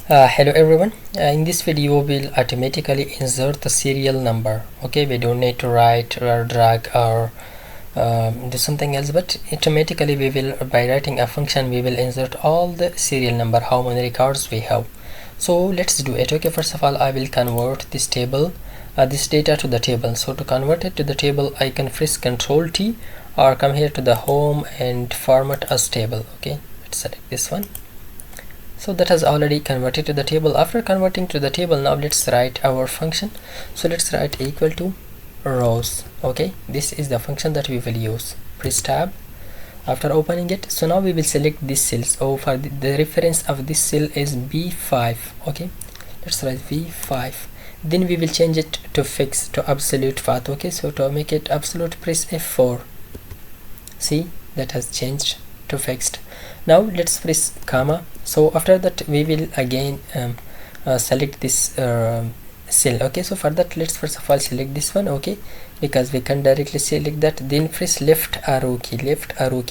Hello everyone. In this video we'll automatically insert the serial number. Okay, we don't need to write or drag or do something else, but automatically we will, by writing a function, we will insert all the serial number, how many records we have. So let's do it. Okay, first of all I will convert this table, this data to the table. So to convert it to the table I can press Ctrl T or come here to the home and format as table. Okay, let's select this one. So that has already converted to the table. After converting to the table, now let's write our function. So let's write equal to rows. Okay, this is the function that we will use. Press tab after opening it. So now we will select these cells. Oh, for the reference of this cell is B5. Okay, let's write V5. Then we will change it to fixed, to absolute path. Okay, so to make it absolute, press F4. See, that has changed to fixed. Now let's press comma. So after that we will again select this cell. Okay, so for that let's first of all select this one. Okay, because we can directly select that. Then press left arrow key,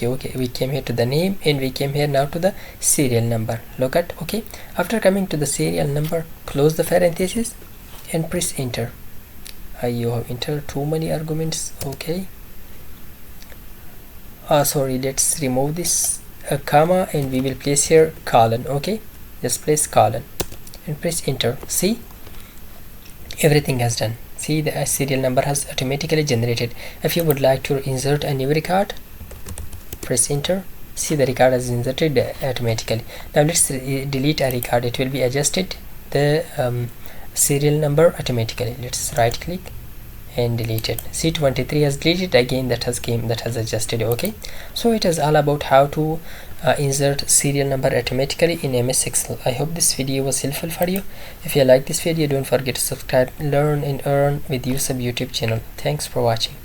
okay, we came here to the name and we came here now to the serial number. Look at, okay, after coming to the serial number, close the parenthesis and press enter. You have entered too many arguments. Okay, sorry, let's remove this comma and we will place here colon. Okay, just place colon and press enter. See, everything has done. See, the serial number has automatically generated. If you would like to insert a new record, press enter. See, the record has inserted automatically. Now let's delete a record. It will be adjusted the serial number automatically. Let's right click and delete it. See, 23 has deleted again, that has adjusted. Okay, so it is all about how to insert serial number automatically in MS Excel. I hope this video was helpful for you. If you like this video, don't forget to subscribe, learn and earn with USAB YouTube channel. Thanks for watching.